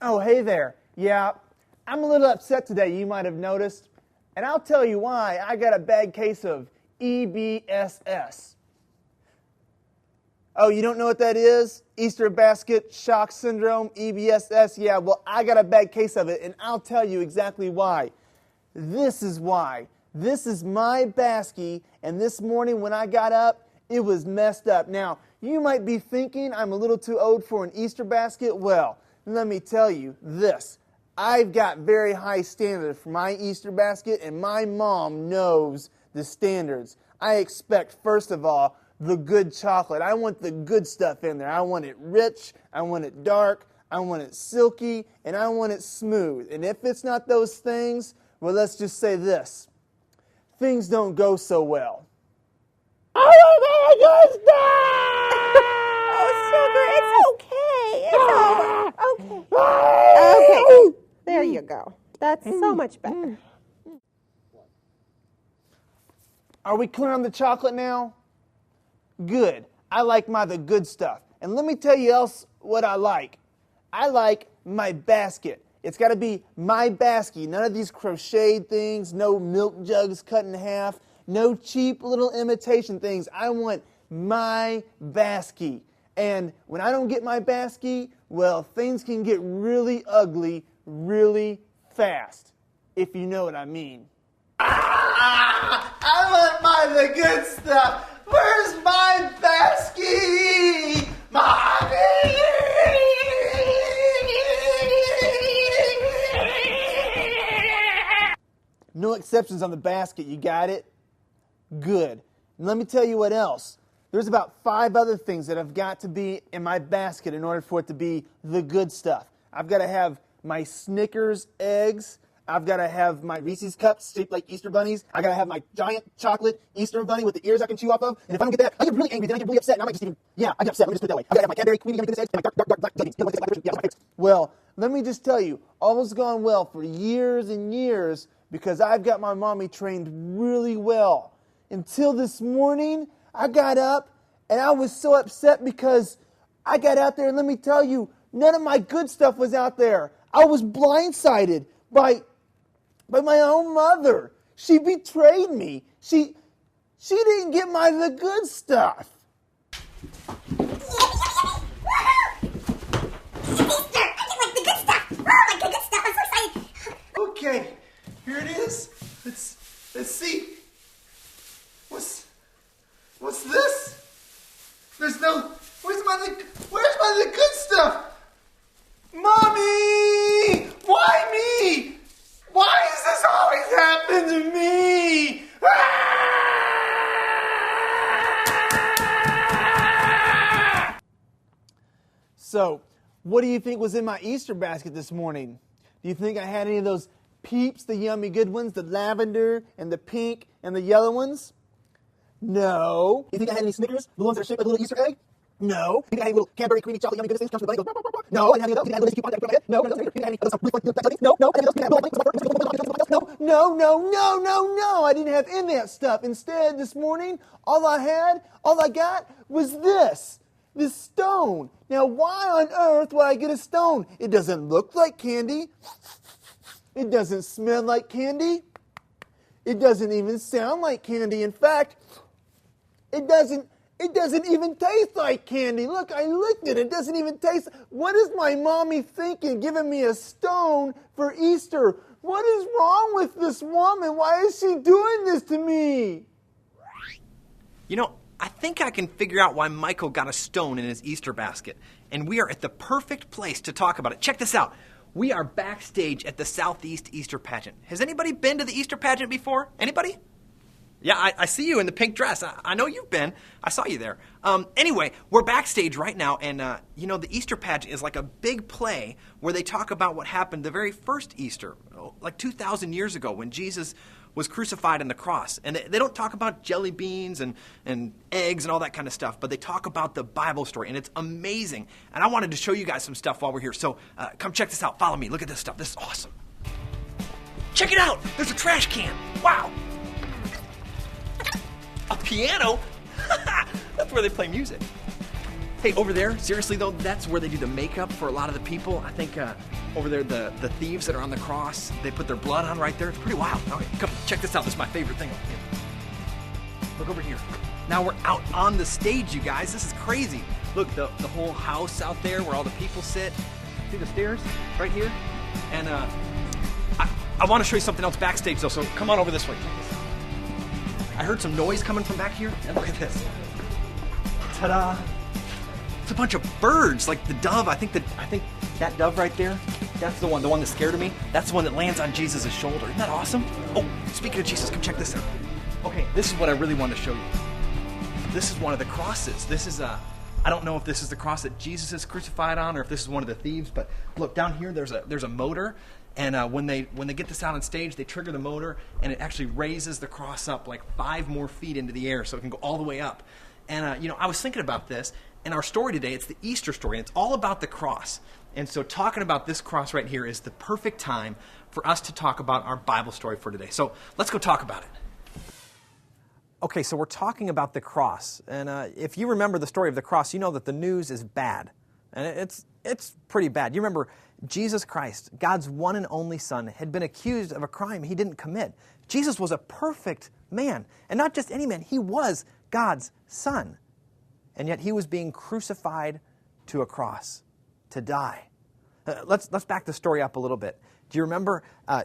Oh, hey there. Yeah, I'm a little upset today, you might have noticed. And I'll tell you why. I got a bad case of EBSS. Oh, you don't know what that is? Easter basket shock syndrome, EBSS? Yeah, well, I got a bad case of it, and I'll tell you exactly why. This is why. This is my basket, and this morning when I got up, it was messed up. Now, you might be thinking I'm a little too old for an Easter basket. Well, let me tell you this. I've got very high standards for my Easter basket, and my mom knows the standards. I expect, first of all, the good chocolate. I want the good stuff in there. I want it rich, I want it dark, I want it silky, and I want it smooth. And if it's not those things, well, let's just say this. Things don't go so well. I want the good stuff! Oh, sugar, it's okay. It's over. Okay. There you go. That's so much better. Are we clear on the chocolate now? Good. I like the good stuff. And let me tell you else what I like. I like my basket. It's got to be my basket. None of these crocheted things, no milk jugs cut in half, no cheap little imitation things. I want my basket. And when I don't get my basket, well, things can get really ugly really fast, if you know what I mean. I want the good stuff. Where's my basket? Mommy! No exceptions on the basket, you got it? Good. And let me tell you what else. There's about 5 other things that have got to be in my basket in order for it to be the good stuff. I've got to have my Snickers eggs. I've got to have my Reese's cups shaped like Easter bunnies. I got to have my giant chocolate Easter bunny with the ears I can chew off of. And if I don't get that, I get really angry. Then I get really upset. And I might just I get upset. Let me just put it that way. I've got to have my Cadbury Queenie Yummy Goodness eggs and my dark black jellies. Well, let me just tell you, all has gone well for years and years because I've got my mommy trained really well. Until this morning, I got up and I was so upset because I got out there and let me tell you, none of my good stuff was out there. I was blindsided by my own mother. She betrayed me. She didn't get the good stuff. Okay, here it is. Let's see. What's this? There's no. Where's my good stuff? Mommy! Why me? Why does this always happen to me? So, what do you think was in my Easter basket this morning? Do you think I had any of those Peeps, the yummy good ones, the lavender and the pink and the yellow ones? No. You think I had any Snickers, the ones that are shaped like a little Easter egg? No. You think I had any little Cadbury creamy chocolate yummy goodness things? Comes with the bunny, goes, no. I didn't have any of those. You think I had a little coupon that I put on my head? No. You think I had any of those? No. I didn't have any of that stuff. Instead, this morning, all I got was this stone. Now, why on earth would I get a stone? It doesn't look like candy. It doesn't smell like candy. It doesn't even sound like candy. In fact, it doesn't even taste like candy. Look, I licked it. It doesn't even taste. What is my mommy thinking, giving me a stone for Easter? What is wrong with this woman? Why is she doing this to me? You know, I think I can figure out why Michael got a stone in his Easter basket. And we are at the perfect place to talk about it. Check this out. We are backstage at the Southeast Easter Pageant. Has anybody been to the Easter Pageant before? Anybody? Yeah, I see you in the pink dress. I know you've been. I saw you there. Anyway, we're backstage right now, and the Easter Pageant is like a big play where they talk about what happened the very first Easter, like 2,000 years ago when Jesus was crucified on the cross. And they don't talk about jelly beans and eggs and all that kind of stuff, but they talk about the Bible story, and it's amazing. And I wanted to show you guys some stuff while we're here. So come check this out. Follow me. Look at this stuff. This is awesome. Check it out. There's a trash can. Wow. A piano? That's where they play music. Hey, over there, seriously though, that's where they do the makeup for a lot of the people. I think over there, the thieves that are on the cross, they put their blood on right there. It's pretty wild. Okay, come, check this out. This is my favorite thing. Look over here. Now we're out on the stage, you guys. This is crazy. Look, the whole house out there where all the people sit. See the stairs right here? And I want to show you something else backstage though, so come on over this way. Check this out. I heard some noise coming from back here. And look at this. Ta-da! It's a bunch of birds, like the dove. I think that dove right there, that's the one that scared me. That's the one that lands on Jesus' shoulder. Isn't that awesome? Oh, speaking of Jesus, come check this out. Okay, this is what I really wanted to show you. This is one of the crosses. This is I don't know if this is the cross that Jesus is crucified on or if this is one of the thieves, but look down here. There's a motor, and when they get this out on stage, they trigger the motor, and it actually raises the cross up like 5 more feet into the air, so it can go all the way up. And I was thinking about this. In our story today, it's the Easter story, and it's all about the cross. And so talking about this cross right here is the perfect time for us to talk about our Bible story for today. So let's go talk about it. Okay, so we're talking about the cross. And if you remember the story of the cross, you know that the news is bad. And it's pretty bad. You remember Jesus Christ, God's one and only Son, had been accused of a crime he didn't commit. Jesus was a perfect man. And not just any man, he was God's Son. And yet he was being crucified to a cross to die. Let's back the story up a little bit. Do you remember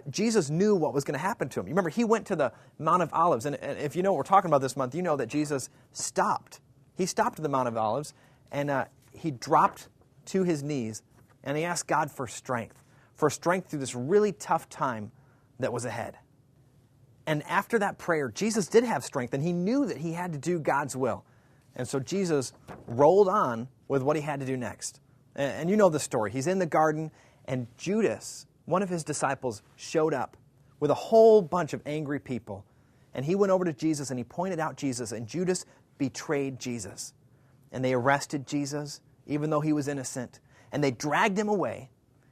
Jesus knew what was going to happen to him? You remember he went to the Mount of Olives. And if you know what we're talking about this month, you know that Jesus stopped. He stopped at the Mount of Olives and he dropped to his knees and he asked God for strength through this really tough time that was ahead. And after that prayer, Jesus did have strength and he knew that he had to do God's will. And so Jesus rolled on with what he had to do next. And you know the story. He's in the garden, and Judas, one of his disciples, showed up with a whole bunch of angry people. And he went over to Jesus, and he pointed out Jesus, and Judas betrayed Jesus. And they arrested Jesus, even though he was innocent. And they dragged him away.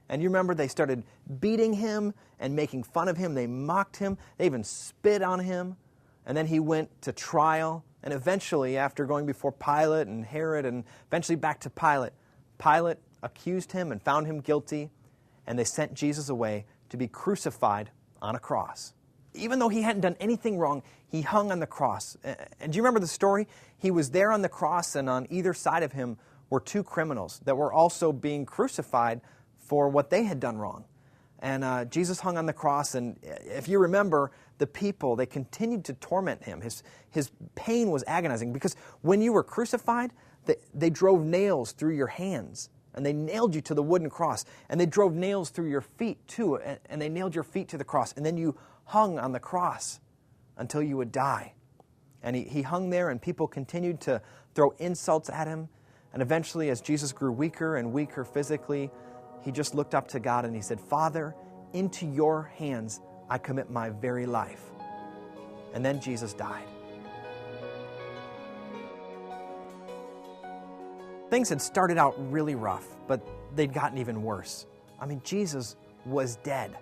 And you remember they started beating him and making fun of him. They mocked him. They even spit on him. And then he went to trial. And eventually, after going before Pilate and Herod and eventually back to Pilate, Pilate accused him and found him guilty, and they sent Jesus away to be crucified on a cross. Even though he hadn't done anything wrong, he hung on the cross. And do you remember the story? He was there on the cross, and on either side of him were 2 criminals that were also being crucified for what they had done wrong. And Jesus hung on the cross, and if you remember, the people, they continued to torment him. His pain was agonizing because when you were crucified, they drove nails through your hands, and they nailed you to the wooden cross, and they drove nails through your feet too, and they nailed your feet to the cross, and then you hung on the cross until you would die. And he hung there, and people continued to throw insults at him, and eventually, as Jesus grew weaker and weaker physically, he just looked up to God and he said, "Father, into your hands I commit my very life." And then Jesus died. Things had started out really rough, but they'd gotten even worse. I mean, Jesus was dead.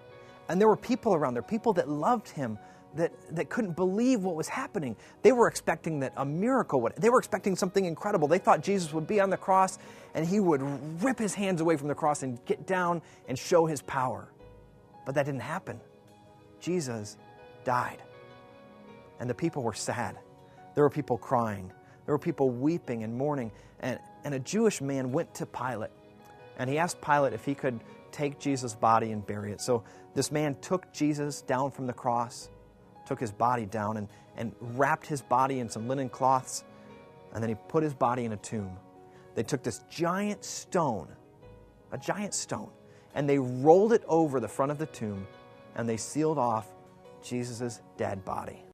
And there were people around there, people that loved him, that couldn't believe what was happening. They were expecting that a miracle would, they were expecting something incredible. They thought Jesus would be on the cross and he would rip his hands away from the cross and get down and show his power. But that didn't happen. Jesus died. And the people were sad. There were people crying. There were people weeping and mourning. And a Jewish man went to Pilate and he asked Pilate if he could take Jesus' body and bury it. So this man took Jesus down from the cross, took his body down and wrapped his body in some linen cloths, and then he put his body in a tomb. They took this giant stone, and they rolled it over the front of the tomb, and they sealed off Jesus' dead body.